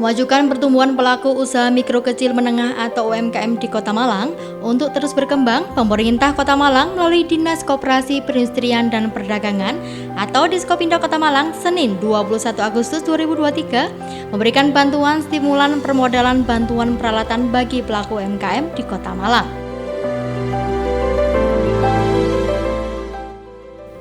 Memajukan pertumbuhan pelaku usaha mikro kecil menengah atau UMKM di Kota Malang. Untuk terus berkembang, pemerintah Kota Malang melalui Dinas Koperasi Perindustrian dan Perdagangan atau Diskopindo Kota Malang Senin 21 Agustus 2023 memberikan bantuan stimulan permodalan bantuan peralatan bagi pelaku UMKM di Kota Malang.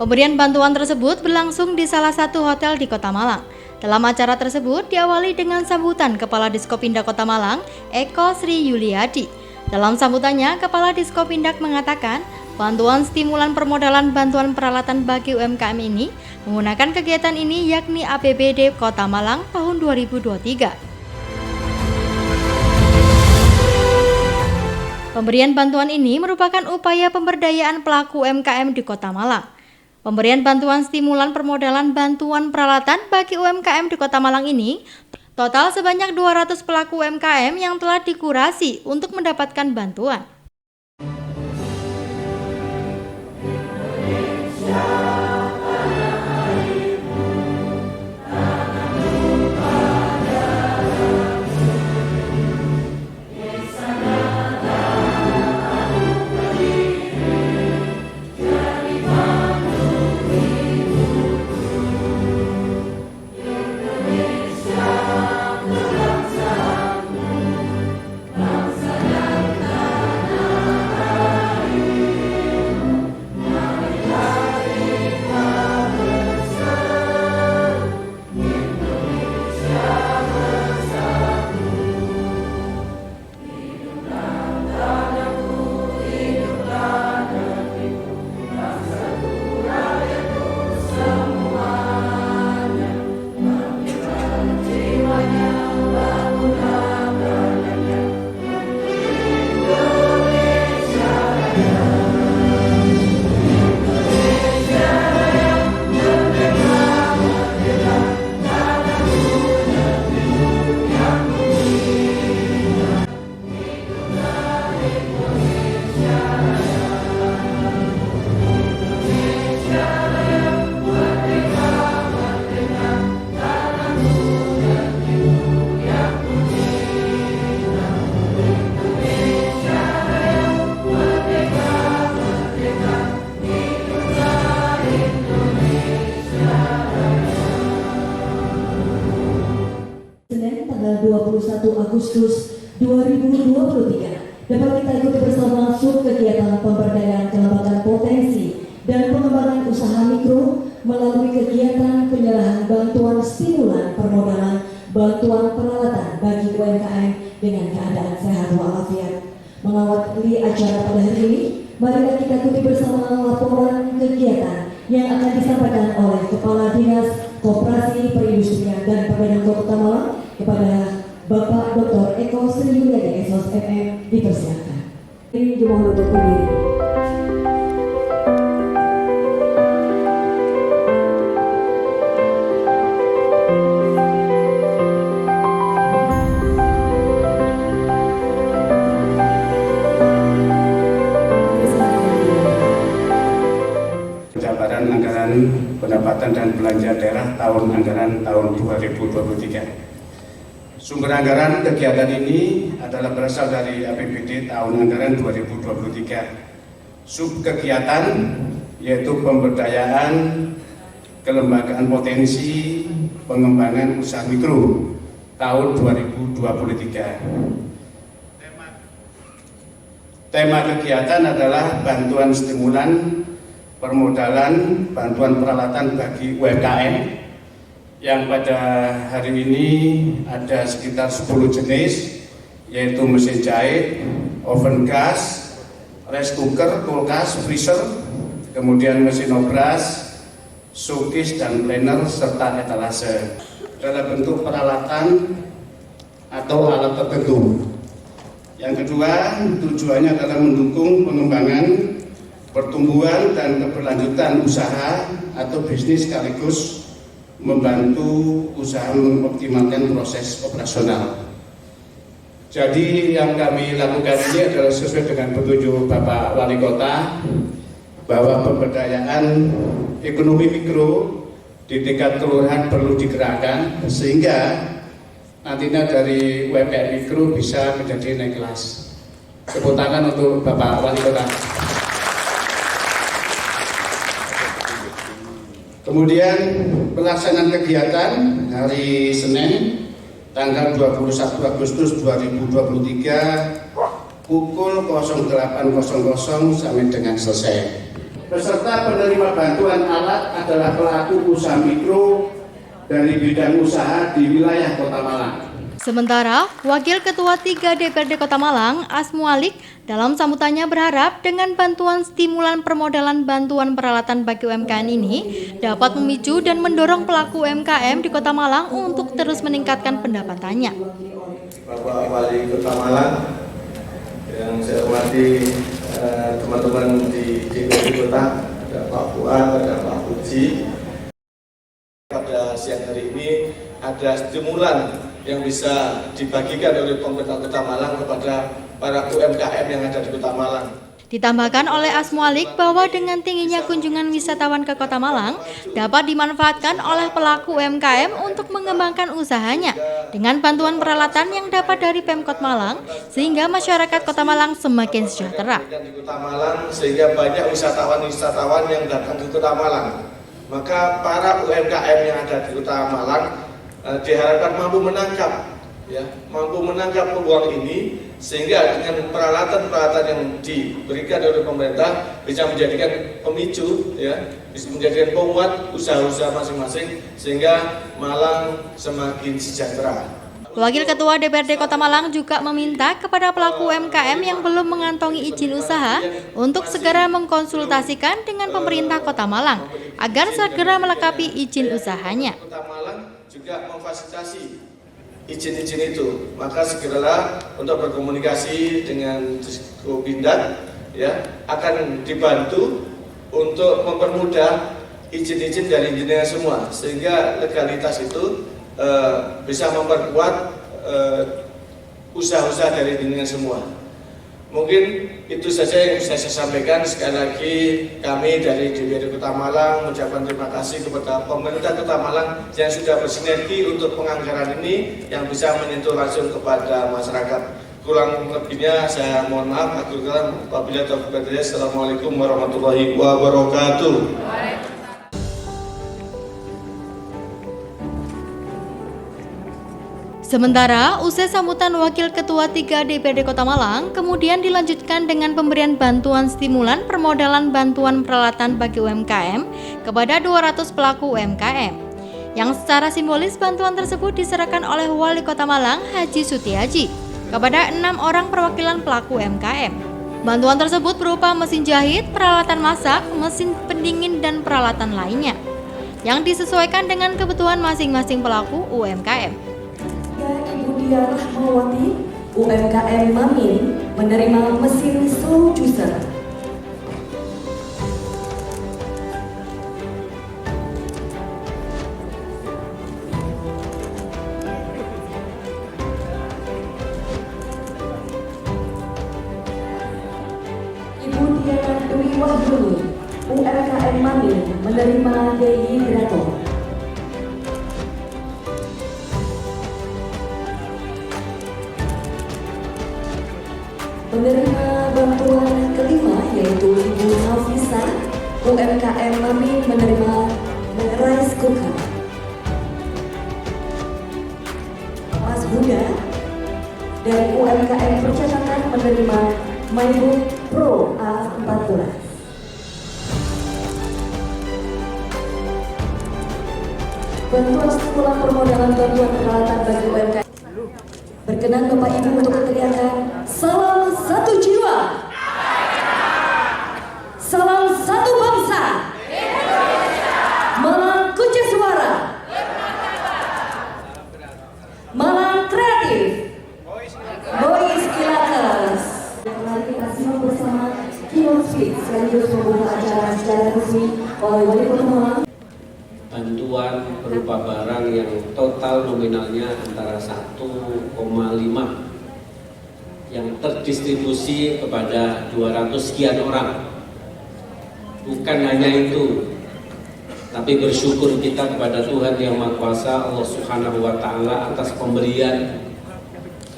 Pemberian bantuan tersebut berlangsung di salah satu hotel di Kota Malang. Dalam acara tersebut diawali dengan sambutan Kepala Diskopindak Kota Malang, Eko Sri Yuliadi. Dalam sambutannya, Kepala Diskopindak mengatakan bantuan stimulan permodalan bantuan peralatan bagi UMKM ini menggunakan kegiatan ini yakni APBD Kota Malang tahun 2023. Pemberian bantuan ini merupakan upaya pemberdayaan pelaku UMKM di Kota Malang. Pemberian bantuan stimulan permodalan bantuan peralatan bagi UMKM di Kota Malang ini total sebanyak 200 pelaku UMKM yang telah dikurasi untuk mendapatkan bantuan. Tanggal 21 Agustus 2023 dapat kita ikuti bersama langsung kegiatan pemberdayaan pengembangan potensi dan pengembangan usaha mikro melalui kegiatan penyerahan bantuan stimulan permodalan bantuan peralatan bagi UMKM dengan keadaan sehat walafiat. Mengawali acara pada hari ini, marilah kita ikuti bersama laporan kegiatan yang akan disampaikan oleh Kepala Dinas Koperasi Perindustrian dan Perdagangan Kota Malang kepada Bapak Dr. Eko Sri Yuliadi SOS FM dipersilakan. Ini dimohon untuk berdiri. Penjabaran anggaran pendapatan dan belanja daerah tahun anggaran tahun 2023. Sumber anggaran kegiatan ini adalah berasal dari APBD tahun anggaran 2023. Sub kegiatan yaitu pemberdayaan, kelembagaan potensi, pengembangan usaha mikro tahun 2023. Tema kegiatan adalah bantuan stimulan permodalan, bantuan peralatan bagi UMKM yang pada hari ini ada sekitar 10 jenis, yaitu mesin jahit, oven gas, rice cooker, kulkas, freezer, kemudian mesin obras, showcase dan planner serta etalase dalam bentuk peralatan atau alat tertentu. Yang kedua, tujuannya adalah mendukung pengembangan, pertumbuhan dan keberlanjutan usaha atau bisnis sekaligus membantu usaha mengoptimalkan proses operasional. Jadi yang kami lakukan ini adalah sesuai dengan petunjuk Bapak Wali Kota bahwa pemberdayaan ekonomi mikro di tingkat kelurahan perlu digerakkan sehingga nantinya dari UMKM mikro bisa menjadi naik kelas. Tepuk tangan untuk Bapak Wali Kota. Kemudian pelaksanaan kegiatan hari Senin tanggal 21 Agustus 2023 pukul 08.00 sampai dengan selesai. Peserta penerima bantuan alat adalah pelaku usaha mikro dari bidang usaha di wilayah Kota Malang. Sementara, Wakil Ketua 3 DPRD Kota Malang, Asmualik, dalam sambutannya berharap dengan bantuan stimulan permodalan bantuan peralatan bagi UMKM ini dapat memicu dan mendorong pelaku UMKM di Kota Malang untuk terus meningkatkan pendapatannya. Bapak Wali Kota Malang, yang saya hormati teman-teman di DPRD Kota, ada Pak Fuad, ada Pak Puji. Pada siang hari ini ada stimulan yang bisa dibagikan oleh pemerintah Kota Malang kepada para UMKM yang ada di Kota Malang. Ditambahkan oleh Asmualik bahwa dengan tingginya kunjungan wisatawan ke Kota Malang dapat dimanfaatkan oleh pelaku UMKM untuk mengembangkan usahanya dengan bantuan peralatan yang dapat dari Pemkot Malang sehingga masyarakat Kota Malang semakin sejahtera. Di Kota Malang sehingga banyak wisatawan-wisatawan yang datang ke Kota Malang. Maka para UMKM yang ada di Kota Malang diharapkan mampu menangkap peluang ini sehingga dengan peralatan-peralatan yang diberikan oleh pemerintah bisa menjadikan pemicu, bisa menjadikan penguat usaha-usaha masing-masing sehingga Malang semakin sejahtera. Wakil Ketua DPRD Kota Malang juga meminta kepada pelaku UMKM yang belum mengantongi izin usaha untuk segera mengkonsultasikan dengan pemerintah Kota Malang agar segera melengkapi izin usahanya. Kota Malang juga memfasilitasi izin-izin itu, maka segeralah untuk berkomunikasi dengan Diskopindak akan dibantu untuk mempermudah izin-izin dari engineer semua sehingga legalitas itu bisa memperkuat usaha-usaha dari engineer semua. Mungkin itu saja yang bisa saya sampaikan. Sekali lagi kami dari DPRD Kota Malang mengucapkan terima kasih kepada pemerintah Kota Malang yang sudah bersinergi untuk penganggaran ini yang bisa menyentuh langsung kepada masyarakat. Kurang lebihnya saya mohon maaf. Wabillahi taufiq wal hidayah. Assalamualaikum warahmatullahi wabarakatuh. Sementara, usai sambutan Wakil Ketua 3 DPRD Kota Malang, kemudian dilanjutkan dengan pemberian bantuan stimulan permodalan bantuan peralatan bagi UMKM kepada 200 pelaku UMKM. Yang secara simbolis bantuan tersebut diserahkan oleh Wali Kota Malang, Haji Sutiaji, kepada 6 orang perwakilan pelaku UMKM. Bantuan tersebut berupa mesin jahit, peralatan masak, mesin pendingin, dan peralatan lainnya, yang disesuaikan dengan kebutuhan masing-masing pelaku UMKM. Ibu Dia Rahmawati, UMKM Mamin, menerima mesin slow juicer. Ibu Diana Dwi Wahyuni, UMKM Mamin, menerima dehidrator. Penerima bantuan kelima yaitu Ibu Nafisa, UMKM Mamin, menerima rice cooker. muda. Dari UMKM percetakan menerima MyBook Pro A14. Bantuan stimulan permodalan bantuan peralatan bagi UMKM. Berkenan Bapak Ibu untuk berteriakan salam satu jiwa, salam satu bangsa, Malang Kunci Suara, Malang Kreatif, Boys Kilakas. Mari kita simak bersama keynote speech sekaligus membuka acara secara resmi oleh Wali Kota Malang. Bantuan berupa barang yang total nominalnya antara 1,5 yang terdistribusi kepada 200 sekian orang. Bukan hanya itu, tapi bersyukur kita kepada Tuhan Yang Maha Kuasa, Allah Subhanahu wa Ta'ala, atas pemberian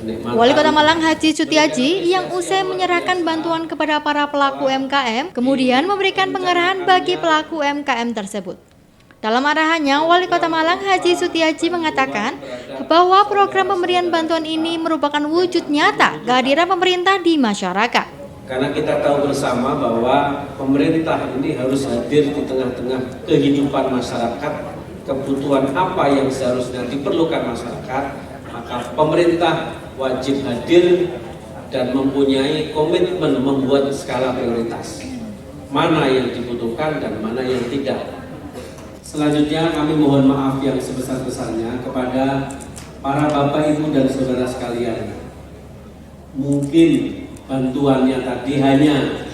kenikmatan. Wali Kota Malang Haji Sutiaji yang usai menyerahkan bantuan kepada para pelaku UMKM, kemudian memberikan pengarahan bagi pelaku UMKM tersebut. Dalam arahannya, Wali Kota Malang Haji Sutiaji mengatakan bahwa program pemberian bantuan ini merupakan wujud nyata kehadiran pemerintah di masyarakat. Karena kita tahu bersama bahwa pemerintah ini harus hadir di tengah-tengah kehidupan masyarakat, kebutuhan apa yang seharusnya diperlukan masyarakat, maka pemerintah wajib hadir dan mempunyai komitmen membuat skala prioritas. Mana yang dibutuhkan dan mana yang tidak. Selanjutnya kami mohon maaf yang sebesar-besarnya kepada para Bapak, Ibu, dan Saudara sekalian. Mungkin bantuannya tadi hanya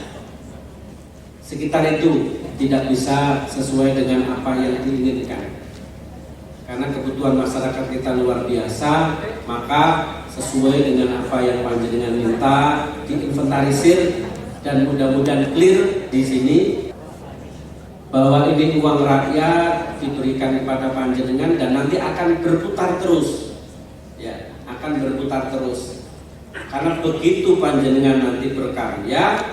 sekitar itu, tidak bisa sesuai dengan apa yang diinginkan. Karena kebutuhan masyarakat kita luar biasa, maka sesuai dengan apa yang panjenengan minta diinventarisir dan mudah-mudahan clear di sini bahwa ini uang rakyat diberikan kepada panjenengan dan nanti akan berputar terus, ya, akan berputar terus. Karena begitu panjenengan nanti berkarya,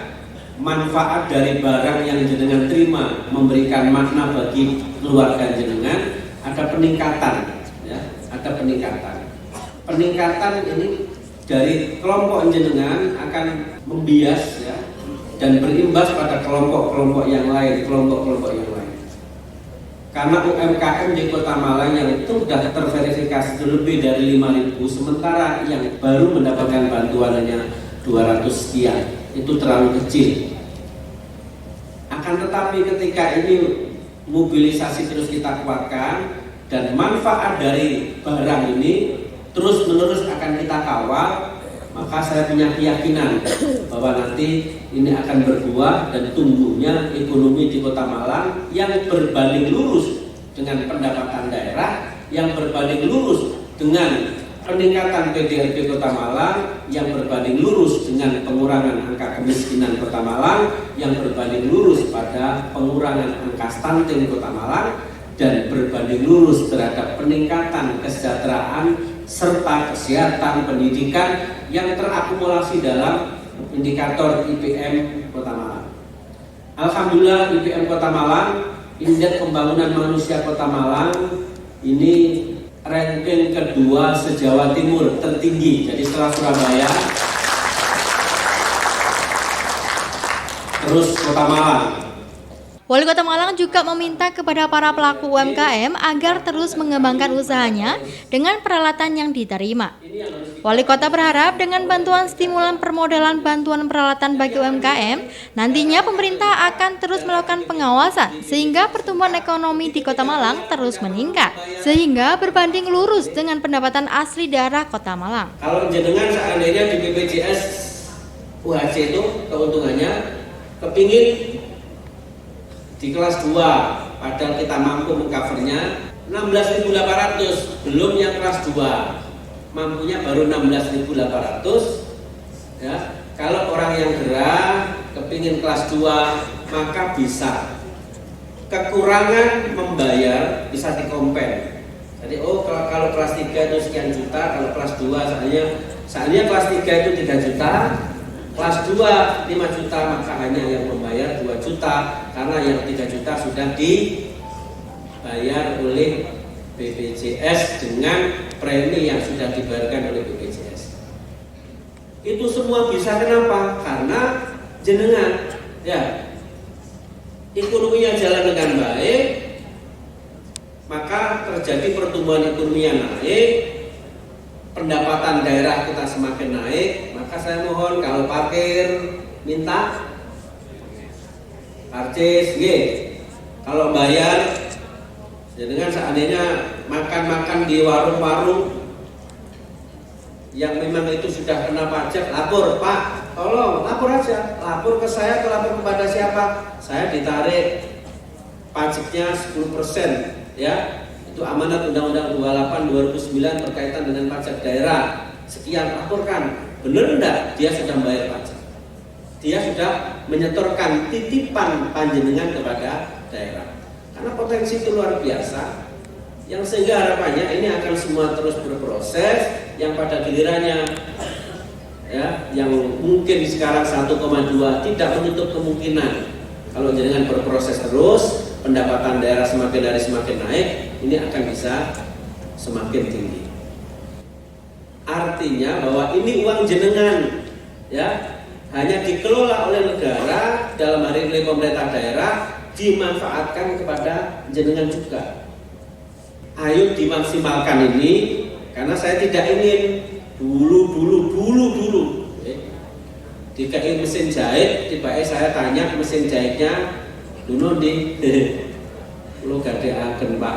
manfaat dari barang yang jenengan terima memberikan makna bagi keluarga jenengan, ada peningkatan, ya, ada peningkatan. Peningkatan ini dari kelompok jenengan akan membias, ya, dan berimbas pada kelompok-kelompok yang lain, kelompok-kelompok yang lain. Karena UMKM di Kota Malang yang itu sudah terverifikasi lebih dari 5.000, sementara yang baru mendapatkan bantuan hanya 200 sekian, itu terlalu kecil. Akan tetapi ketika ini mobilisasi terus kita kuatkan dan manfaat dari barang ini terus-menerus akan kita kawal, maka saya punya keyakinan bahwa nanti ini akan berbuah dan tumbuhnya ekonomi di Kota Malang yang berbanding lurus dengan pendapatan daerah, yang berbanding lurus dengan peningkatan PDRB Kota Malang, yang berbanding lurus dengan pengurangan angka kemiskinan Kota Malang, yang berbanding lurus pada pengurangan angka stunting Kota Malang, dan berbanding lurus terhadap peningkatan kesejahteraan serta kesehatan pendidikan yang terakumulasi dalam indikator IPM Kota Malang. Alhamdulillah IPM Kota Malang, Indeks Pembangunan Manusia Kota Malang ini ranking kedua se-Jawa Timur, tertinggi. Jadi setelah Surabaya, terus Kota Malang. Wali Kota Malang juga meminta kepada para pelaku UMKM agar terus mengembangkan usahanya dengan peralatan yang diterima. Wali Kota berharap dengan bantuan stimulan permodalan bantuan peralatan bagi UMKM, nantinya pemerintah akan terus melakukan pengawasan sehingga pertumbuhan ekonomi di Kota Malang terus meningkat, sehingga berbanding lurus dengan pendapatan asli daerah Kota Malang. Kalau jenengan seandainya di BPJS UHC itu keuntungannya kepingin di kelas 2, padahal kita mampu mengcovernya 16.800, belum yang kelas 2 mampunya baru 16.800, ya. Kalau orang yang gerah kepingin kelas 2 maka bisa kekurangan membayar, bisa dikompensasi. Jadi kalau kelas 3 itu sekian juta, kalau kelas 2 seandainya kelas 3 itu 3 juta, kelas 2 5 juta, maka hanya yang membayar 2 juta karena yang 3 juta sudah dibayar oleh BPJS dengan premi yang sudah dibayarkan oleh BPJS. Itu semua bisa kenapa? Karena jenengan ya ekonominya jalan dengan baik, maka terjadi pertumbuhan ekonomi yang naik, pendapatan daerah kita semakin naik. Maka saya mohon kalau parkir minta karcis, kalau bayar dengan seandainya makan-makan di warung-warung yang memang itu sudah kena pajak, lapor Pak, tolong lapor aja, lapor ke saya atau lapor kepada siapa, saya ditarik pajaknya 10%, ya itu amanat Undang-Undang 28 2009 berkaitan dengan pajak daerah, sekian laporkan, benar enggak dia sudah membayar pajak, dia sudah menyetorkan titipan panjenengan kepada daerah. Karena potensi itu luar biasa, yang sehingga harapannya ini akan semua terus berproses, yang pada gilirannya ya, yang mungkin sekarang 1,2 tidak menutup kemungkinan kalau jangan berproses terus, pendapatan daerah semakin hari semakin naik, ini akan bisa semakin tinggi. Artinya bahwa ini uang jenengan, ya hanya dikelola oleh negara, dalam hal ini pemerintah daerah, dimanfaatkan kepada jenengan juga. Ayo dimaksimalkan ini, karena saya tidak ingin dulu dikai mesin jahit, tiba-tiba saya tanya mesin jahitnya dulu di lu gade agen Pak.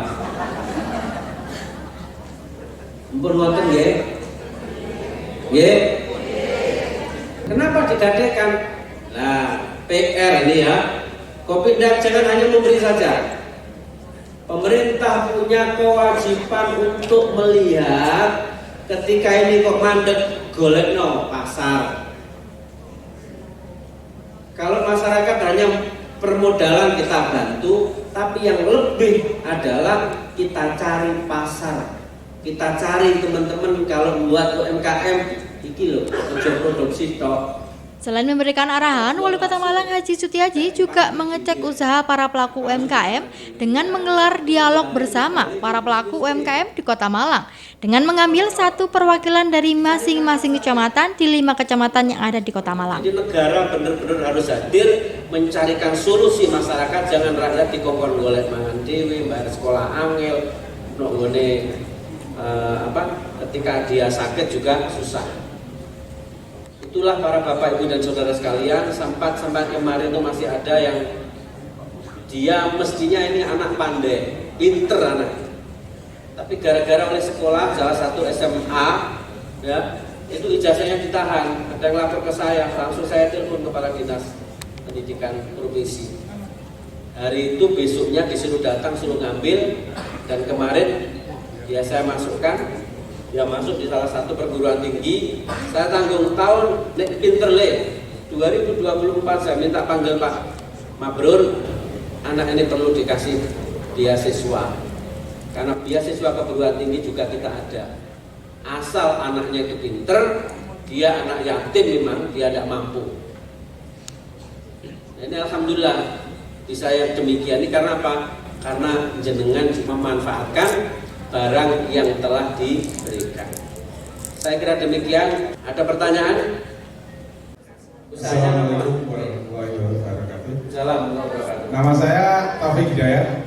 Mpun wonten nggih? Nggih. Kenapa digadekan? Nah, PR ini ya. Kopindak jangan hanya memberi saja. Pemerintah punya kewajiban untuk melihat ketika ini kok mandek golekno pasar. Kalau masyarakat hanya permodalan kita bantu, tapi yang lebih adalah kita cari pasar. Kita cari teman-teman kalau buat UMKM iki lho, kerja produksi tok. Selain memberikan arahan, Wali Kota Malang Haji Sutiaji juga mengecek usaha para pelaku UMKM dengan menggelar dialog bersama para pelaku UMKM di Kota Malang dengan mengambil satu perwakilan dari masing-masing kecamatan di 5 kecamatan yang ada di Kota Malang. Jadi negara benar-benar harus hadir mencarikan solusi masyarakat, jangan rakyat dikongkon golek mangan dewe, bayar sekolah angel, ketika dia sakit juga susah. Itulah para bapak ibu dan saudara sekalian, sampai kemarin itu masih ada yang dia mestinya ini anak pandai, pinter anak, tapi gara-gara oleh sekolah salah satu SMA ya itu ijazahnya ditahan. Ada yang lapor ke saya, langsung saya telepon kepala dinas pendidikan provinsi. Hari itu besoknya disuruh datang, suruh ngambil, dan kemarin ya saya masukkan. Ya masuk di salah satu perguruan tinggi, saya tanggung tahun pinter 2024 saya minta panggil Pak Mabrur, anak ini perlu dikasih beasiswa, karena beasiswa ke perguruan tinggi juga kita ada. Asal anaknya itu pinter, dia anak yatim memang dia tidak mampu. Ini alhamdulillah bisa yang demikian ini karena apa? Karena jenengan memanfaatkan barang yang telah diberikan. Saya kira demikian. Ada pertanyaan? Assalamualaikum warahmatullahi wabarakatuh. Assalamualaikum. Nama saya Taufik Hidayat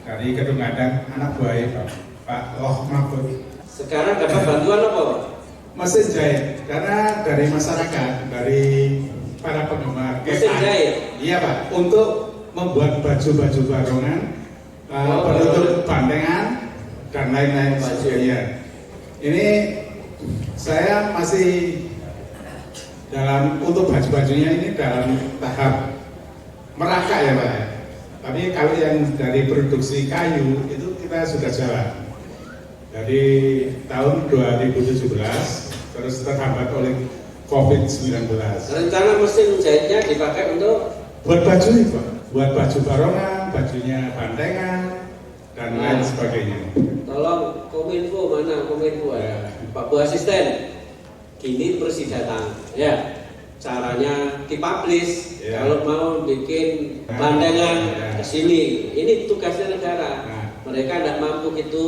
dari Kedung Adang, anak buah Pak Loh Mahfud. Sekarang dapat bantuan apa? Mesin jahit, karena dari masyarakat, dari para penggemar Mesin jahit? Iya Pak, untuk membuat baju-baju barongan, penutup bandengan dan lain-lain sebagainya. Ini saya masih untuk baju-bajunya ini dalam tahap merangkak ya Pak. Tapi kalau yang dari produksi kayu itu kita sudah jalan dari tahun 2017, terus terhambat oleh COVID-19. Rencana mesin jahitnya dipakai untuk buat baju nih Pak, buat baju barongan, bajunya bandengan dan lain sebagainya. Tolong Kominfo mana Kominfo ya. Pak Bu Asisten, gini bersih datang ya. Caranya dipublish ya. Kalau mau bikin bandengan ke sini, ini tugasnya negara. mereka tidak mampu itu,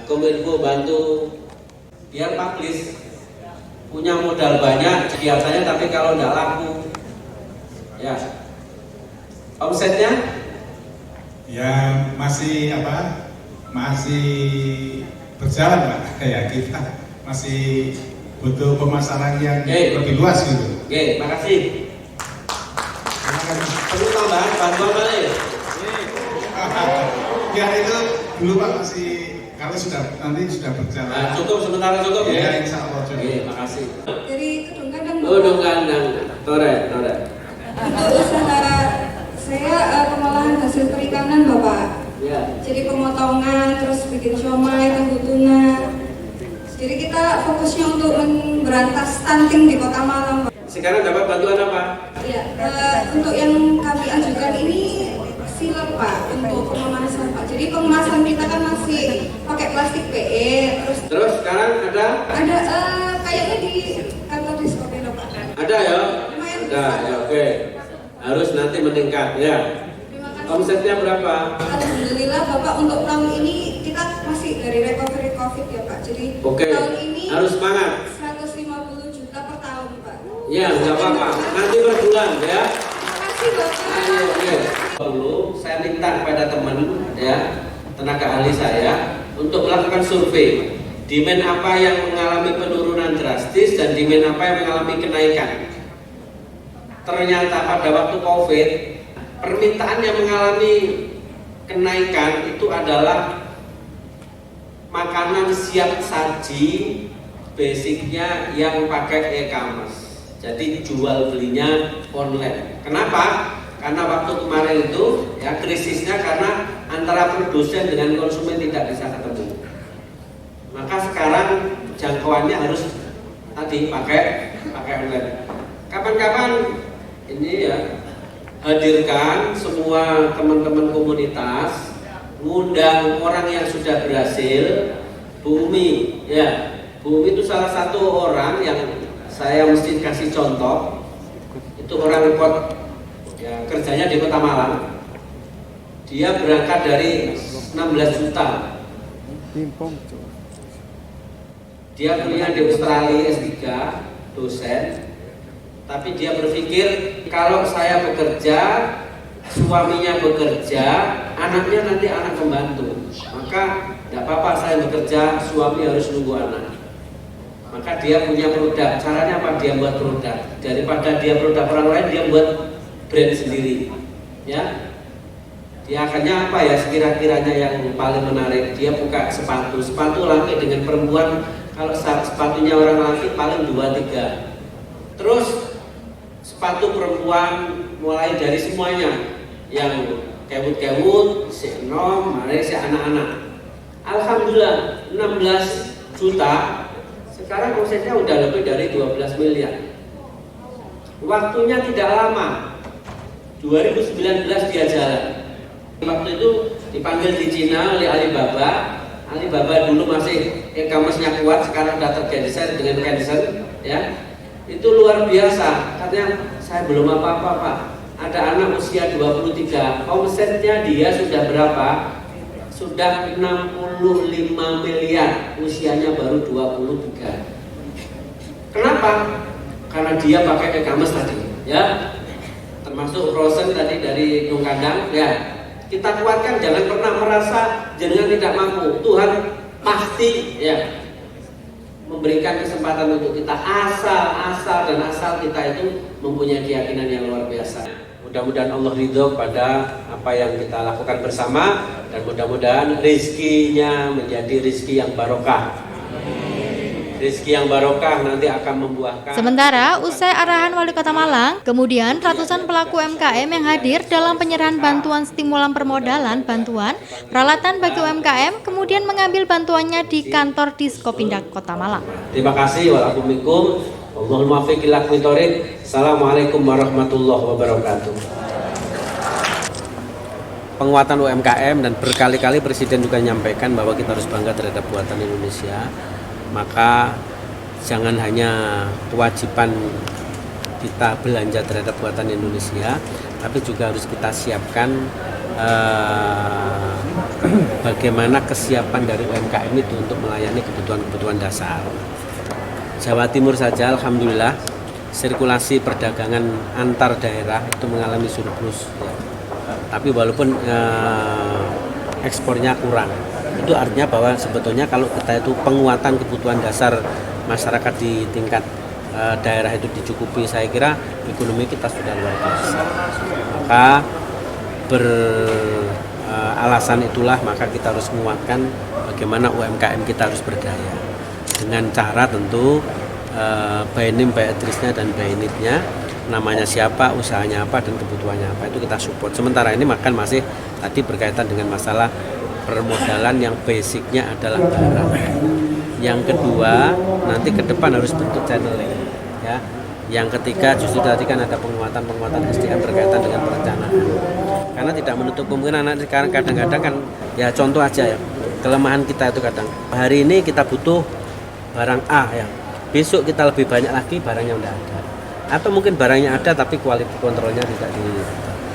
Kominfo bantu biar publish, punya modal banyak kegiatannya, tapi kalau tidak laku, ya omsetnya ya masih masih berjalan Pak. Ya kita masih butuh pemasaran yang lebih luas gitu. Oke, makasih. Perlu tambahan bantuan lain? Ya itu dulu Pak, masih kalau nanti sudah berjalan. Nah, cukup sementara cukup ya. Ya insya Allah cukup. Oke, makasih. Dari Kedung Kandang. Kedung Kandang, Tore. Untuk usaha saya pengolahan hasil perikanan Bapak. Ya. Jadi pemotongan, terus bikin siomay, tahu tuna. Jadi kita fokusnya untuk memberantas stunting di Kota Malang, Pak. Sekarang dapat bantuan apa? Ya, untuk yang kami ajukan ini silap Pak, untuk pemanasan Pak. Jadi pengemasan kita kan masih pakai plastik PE, Terus sekarang ada kayaknya di kantor Diskopin Pak. Ada ya? Lumayan. Ada ya, oke. Harus nanti meningkat ya. Terima kasih. Omsetnya berapa? Alhamdulillah Bapak, untuk tahun ini kita masih dari recovery COVID ya Pak. Jadi Oke. tahun ini Harus semangat. 150 juta per tahun Pak. Ya, nggak apa-apa. Nanti per bulan ya. Terima kasih Bapak. Ayo, oke. Dulu saya minta kepada teman ya, tenaga ahli saya untuk melakukan survei. Demand apa yang mengalami penurunan drastis dan demand apa yang mengalami kenaikan. Ternyata pada waktu COVID, permintaan yang mengalami kenaikan itu adalah makanan siap saji, basicnya yang pakai e-commerce. Jadi jual belinya online. Kenapa? Karena waktu kemarin itu ya krisisnya karena antara produsen dengan konsumen tidak bisa ketemu. Maka sekarang jangkauannya harus tadi pakai online. Kapan-kapan ini ya hadirkan semua teman-teman komunitas, ngundang orang yang sudah berhasil. Bu Umi ya, Bu Umi itu salah satu orang yang saya mesti kasih contoh. Itu orang ya, kerjanya di Kota Malang. Dia berangkat dari 16 juta. Dia kuliah di Australia S3, dosen. Tapi dia berpikir kalau saya bekerja, suaminya bekerja, anaknya nanti anak pembantu. Maka tidak apa-apa saya bekerja, suami harus nunggu anak. Maka dia punya produk. Caranya apa? Dia buat produk. Daripada dia produk orang lain, dia buat brand sendiri. Ya. Dia akhirnya apa ya? Sekira-kiranya yang paling menarik, dia buka sepatu laki dengan perempuan. Kalau sepatunya orang laki paling 2-3. Terus sepatu perempuan mulai dari semuanya, yang kewut-kewut, si enom, mari si anak-anak. Alhamdulillah 16 juta. Sekarang omsetnya udah lebih dari 12 miliar. Waktunya tidak lama. 2019 dia jalan. Waktu itu dipanggil di Cina oleh Alibaba. Alibaba dulu masih e-commerce-nya kuat, sekarang sudah tergeser dengan Tencent, ya. Itu luar biasa. Katanya saya belum apa-apa Pak. Ada anak usia 23, omsetnya dia sudah berapa? Sudah 65 miliar, usianya baru 23. Kenapa? Karena dia pakai e-commerce tadi, ya. Termasuk Rosen tadi dari Kedung Kandang, ya. Kita kuatkan, jangan pernah merasa jangan tidak mampu. Tuhan pasti ya memberikan kesempatan untuk kita asal kita itu mempunyai keyakinan yang luar biasa. Mudah-mudahan Allah ridho pada apa yang kita lakukan bersama dan mudah-mudahan rezekinya menjadi rezeki yang barokah. Rezeki yang barokah nanti akan membuahkan. Sementara usai arahan Wali Kota Malang, kemudian ratusan pelaku UMKM yang hadir dalam penyerahan bantuan stimulan permodalan, bantuan, peralatan bagi UMKM, kemudian mengambil bantuannya di kantor Diskopindah Kota Malang. Terima kasih. Walaupunikum. Allahumma fiqh ila aqwitorik. Assalamualaikum warahmatullahi wabarakatuh. Penguatan UMKM dan berkali-kali Presiden juga menyampaikan bahwa kita harus bangga terhadap buatan Indonesia. Maka jangan hanya kewajiban kita belanja terhadap buatan Indonesia, tapi juga harus kita siapkan bagaimana kesiapan dari UMKM itu untuk melayani kebutuhan-kebutuhan dasar. Jawa Timur saja alhamdulillah sirkulasi perdagangan antar daerah itu mengalami surplus ya. Tapi walaupun ekspornya kurang, itu artinya bahwa sebetulnya kalau kita itu penguatan kebutuhan dasar masyarakat di tingkat daerah itu dicukupi, saya kira ekonomi kita sudah luar biasa. Maka alasan itulah maka kita harus menguatkan bagaimana UMKM kita harus berdaya dengan cara tentu BNIM, Beatrice-nya dan BNIT-nya, namanya siapa, usahanya apa dan kebutuhannya apa itu kita support. Sementara ini makan masih tadi berkaitan dengan masalah permodalan yang basicnya adalah barang. Yang kedua nanti ke depan harus bentuk channeling ya. Yang ketiga justru tadi kan ada penguatan SDM berkaitan dengan perencanaan. Karena tidak menutup kemungkinan nanti kadang-kadang kan ya contoh aja ya, kelemahan kita itu kadang hari ini kita butuh barang A ya, besok kita lebih banyak lagi barangnya udah ada, atau mungkin barangnya ada tapi quality kontrolnya tidak di.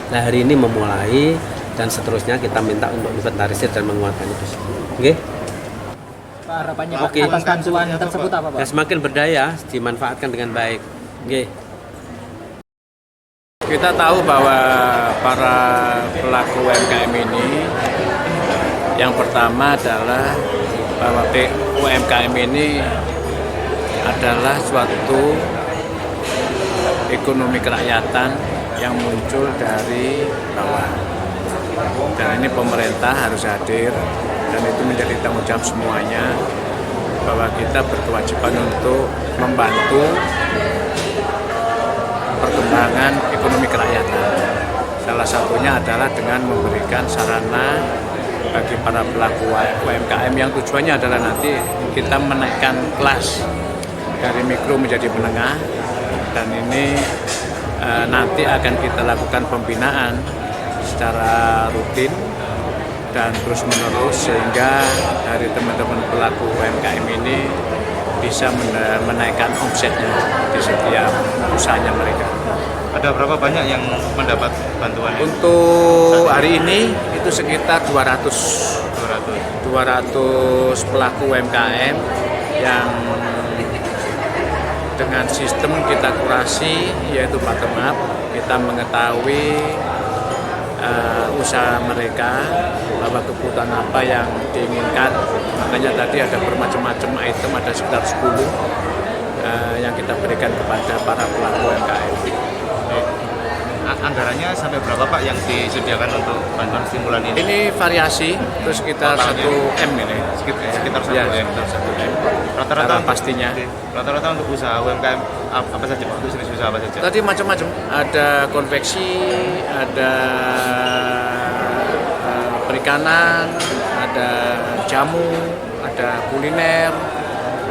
Nah hari ini memulai dan seterusnya kita minta untuk inventarisir dan menguatkan itu semua. Oke? Pak, harapannya atas bantuan tersebut apa Pak? Ya, semakin berdaya dimanfaatkan dengan baik. Oke. Kita tahu bahwa para pelaku UMKM ini yang pertama adalah bahwa UMKM ini adalah suatu ekonomi kerakyatan yang muncul dari bawah. Dan ini pemerintah harus hadir dan itu menjadi tanggung jawab semuanya bahwa kita berkewajiban untuk membantu perkembangan ekonomi kerakyatan. Salah satunya adalah dengan memberikan sarana bagi para pelaku UMKM yang tujuannya adalah nanti kita menaikkan kelas dari mikro menjadi menengah, dan ini nanti akan kita lakukan pembinaan secara rutin dan terus menerus sehingga dari teman-teman pelaku UMKM ini bisa menaikkan omsetnya di setiap usahanya mereka. Ada berapa banyak yang mendapat bantuan? Untuk hari ini itu sekitar 200 pelaku UMKM yang dengan sistem kita kurasi yaitu bottom up, kita mengetahui usaha mereka bahwa kebutuhan apa yang diinginkan. Makanya tadi ada bermacam-macam item, ada sekitar 10 yang kita berikan kepada para pelaku UMKM. Anggarannya sampai berapa Pak yang disediakan untuk bantuan stimulan ini? Ini variasi, itu sekitar 1 M ini. Sekitar 1 ya, M. sekitar 1 M. Rata-rata pastinya. Rata-rata untuk usaha UMKM apa saja Pak? Untuk jenis usaha apa saja? Tadi macam-macam, ada konveksi, ada perikanan, ada jamu, ada kuliner,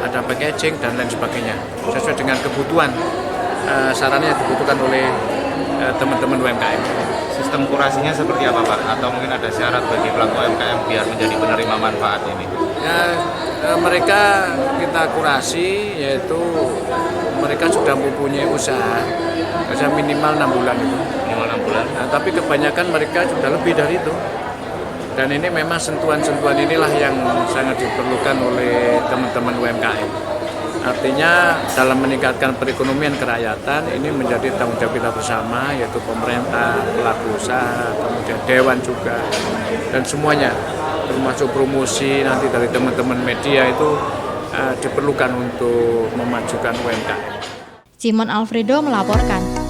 ada packaging dan lain sebagainya. Sesuai dengan kebutuhan sarana yang dibutuhkan oleh teman-teman UMKM. Sistem kurasinya seperti apa Pak? Atau mungkin ada syarat bagi pelaku UMKM biar menjadi penerima manfaat ini? Ya, mereka kita kurasi, yaitu mereka sudah mempunyai usaha minimal 6 bulan itu. Minimal 6 bulan. Nah, tapi kebanyakan mereka sudah lebih dari itu. Dan ini memang sentuhan-sentuhan inilah yang sangat diperlukan oleh teman-teman UMKM. Artinya dalam meningkatkan perekonomian kerakyatan ini menjadi tanggung jawab kita bersama, yaitu pemerintah, pelaku usaha, kemudian dewan juga, dan semuanya, termasuk promosi nanti dari teman-teman media itu diperlukan untuk memajukan UMKM. Simon Alfredo melaporkan.